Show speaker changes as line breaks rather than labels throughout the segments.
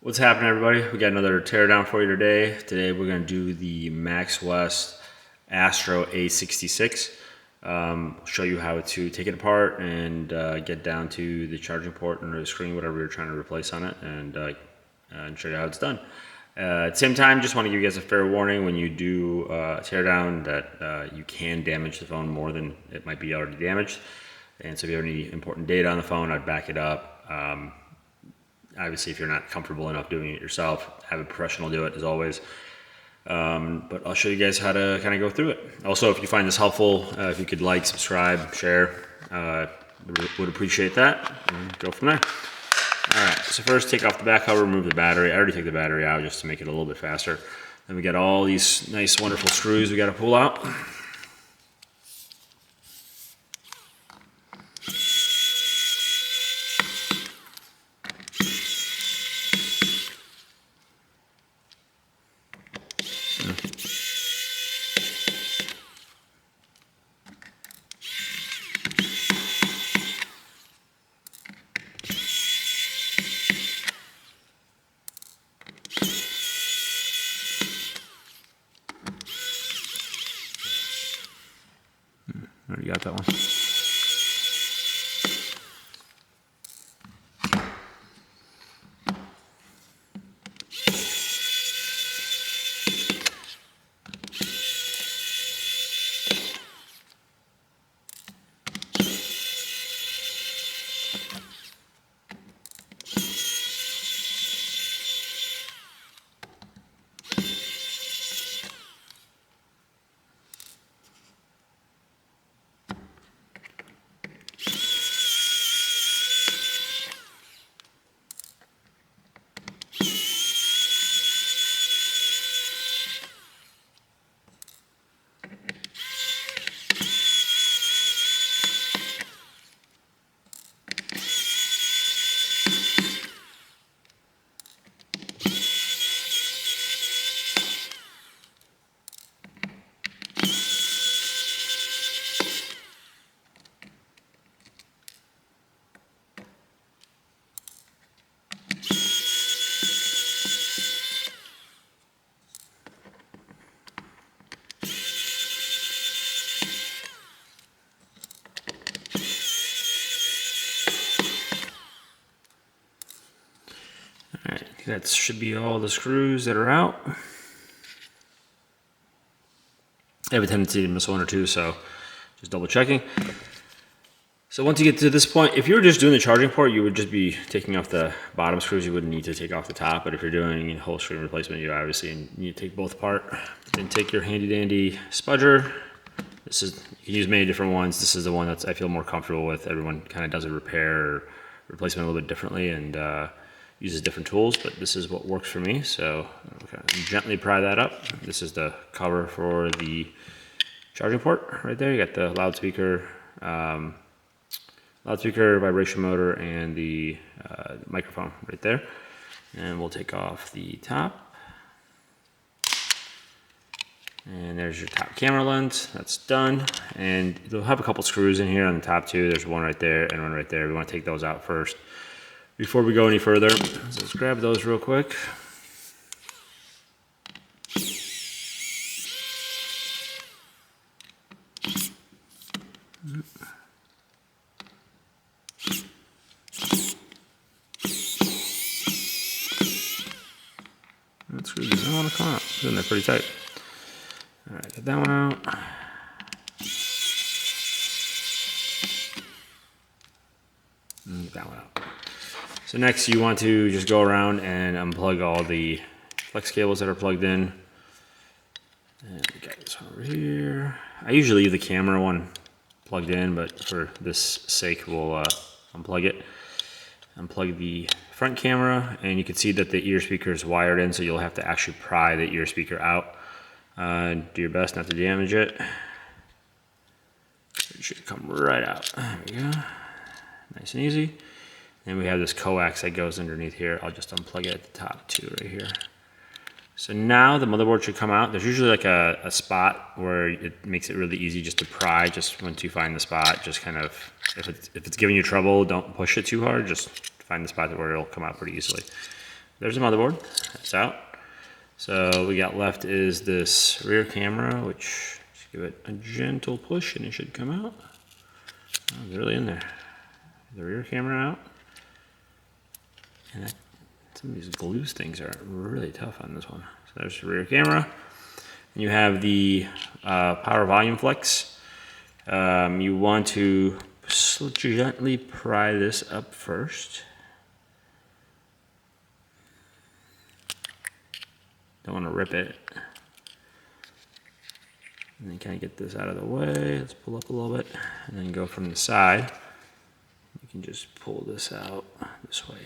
What's happening, everybody? We got another teardown for you today. Today we're going to do the Maxwest Astro A66. Show you how to take it apart and get down to the charging port and the screen, whatever you're trying to replace on it, and show you how it's done. At the same time, just want to give you guys a fair warning when you do teardown that you can damage the phone more than it might be already damaged. And so if you have any important data on the phone, I'd back it up. Obviously, if you're not comfortable enough doing it yourself, have a professional do it, as always. But I'll show you guys how to kind of go through it. Also, if you find this helpful, if you could like, subscribe, share, would appreciate that, and go from there. All right, so first take off the back cover, remove the battery. I already took the battery out just to make it a little bit faster. Then we got all these nice, wonderful screws we got to pull out. Already got that one. Alright, that should be all the screws that are out. I have a tendency to miss one or two, so just double checking. So once you get to this point, if you were just doing the charging port, you would just be taking off the bottom screws. You wouldn't need to take off the top, but if you're doing a whole screen replacement, you obviously need to take both apart. Then take your handy dandy spudger. You can use many different ones. This is the one that I feel more comfortable with. Everyone kind of does a repair or replacement a little bit differently and uses different tools, but this is what works for me. So gently pry that up. This is the cover for the charging port right there. You got the loudspeaker, vibration motor, and the microphone right there. And we'll take off the top. And there's your top camera lens. That's done. And you'll have a couple screws in here on the top too. There's one right there and one right there. We want to take those out first before we go any further. So let's grab those real quick. That screw doesn't want to come out. It's in there pretty tight. All right, get that one out. And get that one out. So next you want to just go around and unplug all the flex cables that are plugged in. And we got this one over here. I usually leave the camera one plugged in, but for this sake we'll unplug it. Unplug the front camera, and you can see that the ear speaker is wired in, so you'll have to actually pry the ear speaker out. Do your best not to damage it. It should come right out. There we go. Nice and easy. And we have this coax that goes underneath here. I'll just unplug it at the top too, right here. So now the motherboard should come out. There's usually like a spot where it makes it really easy just to pry. Just once you find the spot, just kind of, if it's giving you trouble, don't push it too hard. Just find the spot where it'll come out pretty easily. there's the motherboard. That's out. So we got left is this rear camera, which just give it a gentle push and it should come out. Oh, it's really in there. The rear camera out. And some of these glue things are really tough on this one. So there's the rear camera. And you have the power volume flex. You want to gently pry this up first. Don't want to rip it. And then kind of get this out of the way. Let's pull up a little bit and then go from the side. You can just pull this out this way.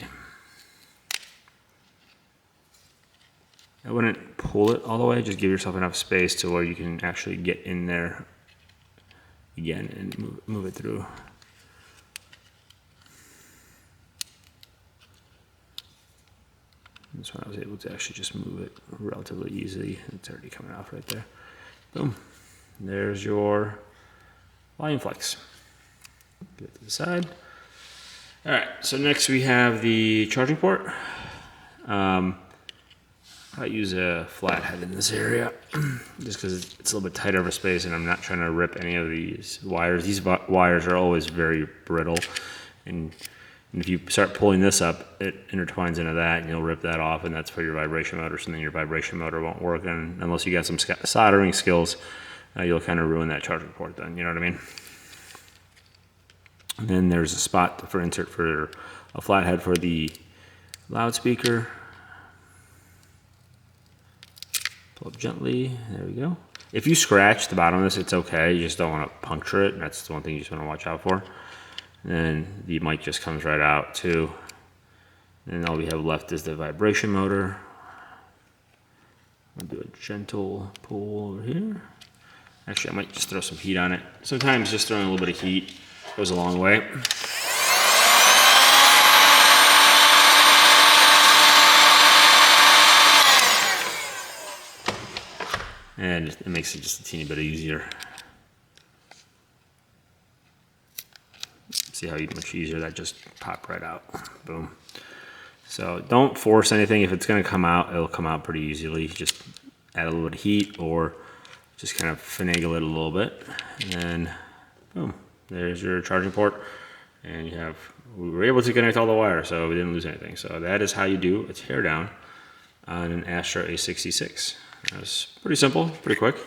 I wouldn't pull it all the way, just give yourself enough space to where you can actually get in there again and move it through. This one I was able to actually just move it relatively easily. It's already coming off right there. Boom. There's your volume flex. Get it to the side. All right, so next we have the charging port. I use a flathead in this area just because it's a little bit tighter of a space and I'm not trying to rip any of these wires. These wires are always very brittle, and if you start pulling this up, it intertwines into that and you'll rip that off, and that's for your vibration motor, so then your vibration motor won't work, and unless you got some soldering skills, you'll kind of ruin that charging port then, you know what I mean? And then there's a spot for insert for a flathead for the loudspeaker. Pull up gently, there we go. If you scratch the bottom of this, it's okay, you just don't want to puncture it, and that's the one thing you just want to watch out for. And then the mic just comes right out too. And all we have left is the vibration motor. I'll do a gentle pull over here. Actually, I might just throw some heat on it. Sometimes just throwing a little bit of heat goes a long way. And it makes it just a teeny bit easier. See how much easier that just popped right out. Boom. So don't force anything. If it's going to come out, it'll come out pretty easily. Just add a little bit of heat or just kind of finagle it a little bit. And then, boom, there's your charging port. And we were able to connect all the wires, so we didn't lose anything. So that is how you do a teardown on an Astro A66. That was pretty simple, pretty quick.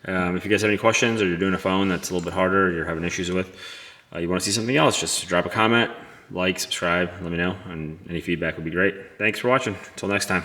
If you guys have any questions or you're doing a phone that's a little bit harder, or you're having issues with, you want to see something else, just drop a comment, like, subscribe, let me know, and any feedback would be great. Thanks for watching. Until next time.